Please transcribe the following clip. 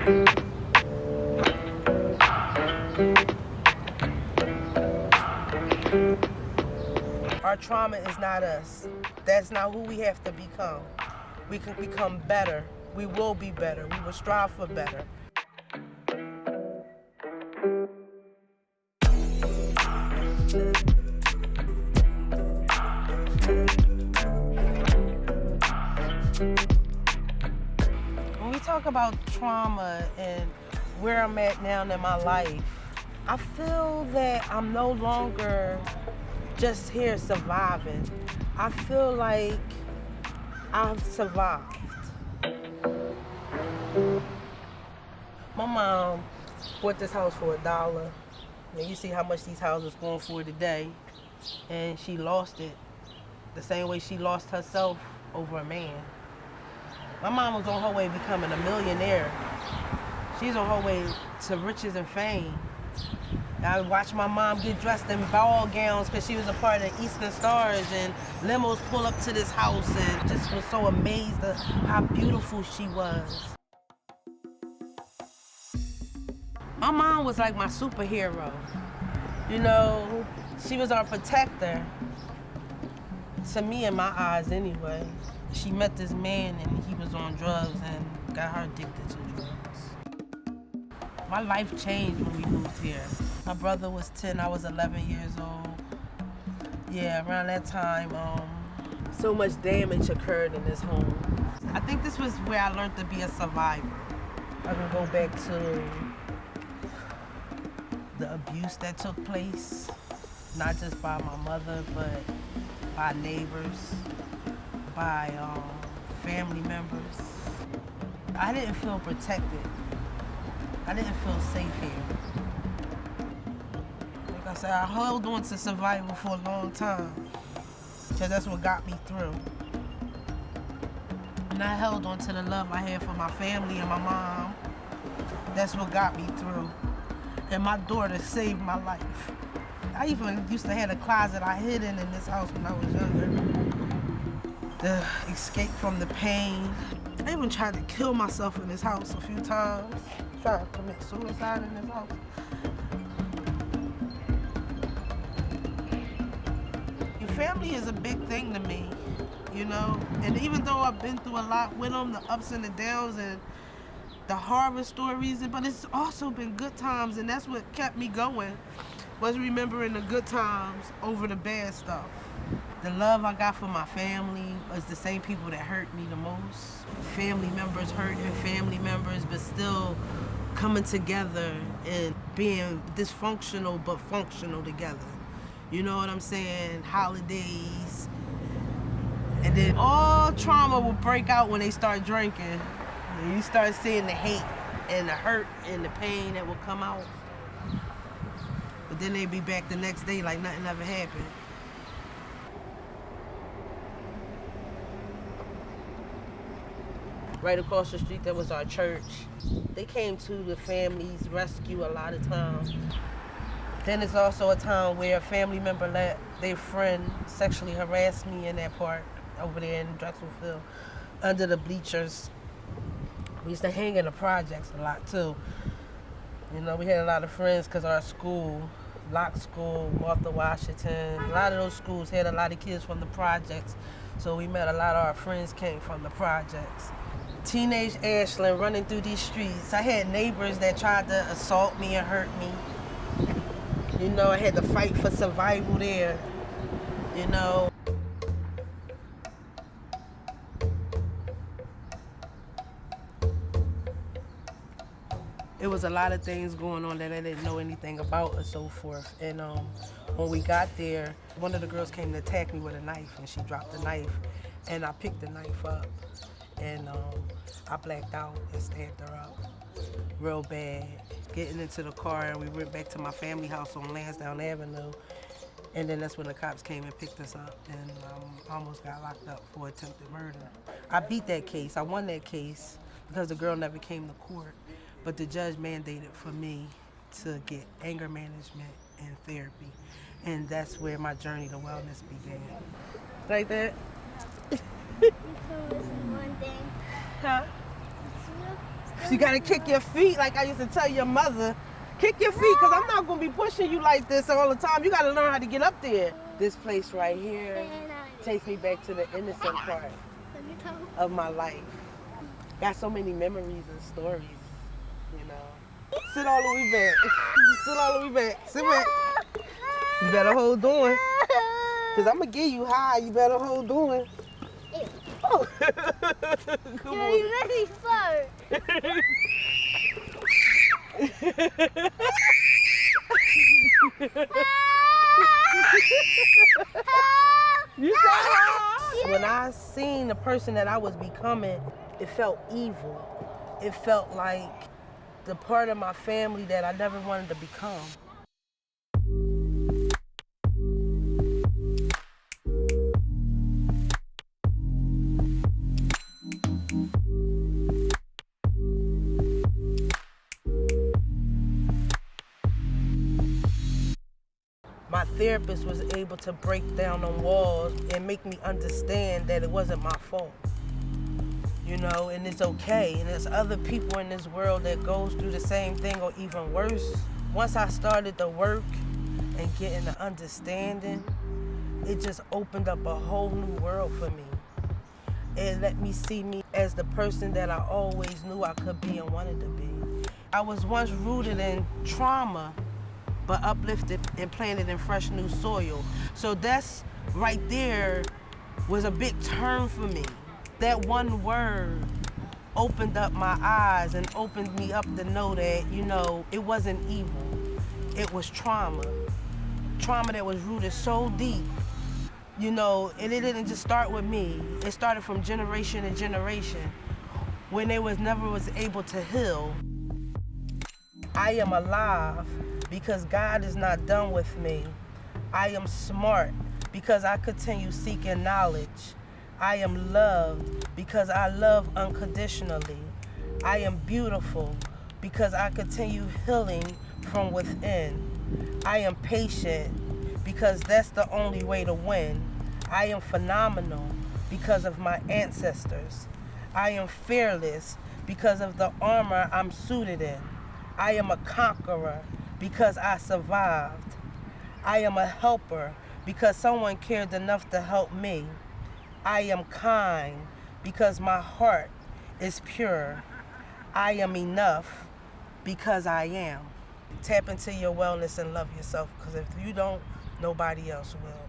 Our trauma is not us. That's not who we have to become. We can become better. We will be better. We will strive for better. When we talk about trauma and where I'm at now in my life, I feel that I'm no longer just here surviving. I feel like I've survived. My mom bought this house for $1. And you see how much these houses going for today. And she lost it the same way she lost herself over a man. My mom was on her way becoming a millionaire. She's on her way to riches and fame. I watched my mom get dressed in ball gowns because she was a part of Eastern Stars, and limos pull up to this house, and just was so amazed at how beautiful she was. My mom was like my superhero. You know, she was our protector. To me, in my eyes anyway. She met this man and he was on drugs and got her addicted to drugs. My life changed when we moved here. My brother was 10, I was 11 years old. Yeah, around that time, so much damage occurred in this home. I think this was where I learned to be a survivor. I can go back to the abuse that took place, not just by my mother, but by neighbors, by family members. I didn't feel protected. I didn't feel safe here. Like I said, I held on to survival for a long time, because that's what got me through. And I held on to the love I had for my family and my mom. That's what got me through. And my daughter saved my life. I even used to have a closet I hid in this house when I was younger. To escape from the pain. I even tried to kill myself in this house a few times. Tried to commit suicide in this house. Your family is a big thing to me, you know? And even though I've been through a lot with them, the ups and the downs and the horror stories, but it's also been good times, and that's what kept me going, was remembering the good times over the bad stuff. The love I got for my family was the same people that hurt me the most. Family members hurting family members, but still coming together and being dysfunctional but functional together. You know what I'm saying? Holidays. And then all trauma will break out when they start drinking. And you start seeing the hate and the hurt and the pain that will come out. But then they'd be back the next day like nothing ever happened. Right across the street, there was our church. They came to the family's rescue a lot of times. Then it's also a time where a family member let their friend sexually harass me in that park over there in Drexelfield, under the bleachers. We used to hang in the projects a lot too. You know, we had a lot of friends because our school, Locke School, Martha Washington, a lot of those schools had a lot of kids from the projects. So we met a lot of our friends came from the projects. Teenage Ashlyn running through these streets. I had neighbors that tried to assault me and hurt me. You know, I had to fight for survival there, you know. It was a lot of things going on that I didn't know anything about and so forth. And when we got there, one of the girls came to attack me with a knife, and she dropped the knife, and I picked the knife up, and I blacked out and stabbed her up real bad. Getting into the car, and we went back to my family house on Lansdowne Avenue, and then that's when the cops came and picked us up, and almost got locked up for attempted murder. I beat that case. I won that case because the girl never came to court. But the judge mandated for me to get anger management and therapy. And that's where my journey to wellness began. Like that? You can listen one thing. Huh? You gotta kick your feet, like I used to tell your mother. Kick your feet, because I'm not gonna be pushing you like this all the time. You gotta learn how to get up there. This place right here takes me back to the innocent part of my life. Got so many memories and stories, you know. Sit all the way back. Sit all the way back. Sit back. You better hold on. Because I'm going to give you high. You better hold on. Oh. Come on. You really fart. You said when I seen the person that I was becoming, it felt evil. It felt like the part of my family that I never wanted to become. My therapist was able to break down the walls and make me understand that it wasn't my fault. You know, and it's okay. And there's other people in this world that goes through the same thing or even worse. Once I started the work and getting the understanding, it just opened up a whole new world for me. It let me see me as the person that I always knew I could be and wanted to be. I was once rooted in trauma, but uplifted and planted in fresh new soil. So that's right there was a big turn for me. That one word opened up my eyes and opened me up to know that, you know, it wasn't evil. It was trauma. Trauma that was rooted so deep, you know, and it didn't just start with me. It started from generation to generation when they never was able to heal. I am alive because God is not done with me. I am smart because I continue seeking knowledge. I am loved because I love unconditionally. I am beautiful because I continue healing from within. I am patient because that's the only way to win. I am phenomenal because of my ancestors. I am fearless because of the armor I'm suited in. I am a conqueror because I survived. I am a helper because someone cared enough to help me. I am kind because my heart is pure. I am enough because I am. Tap into your wellness and love yourself, because if you don't, nobody else will.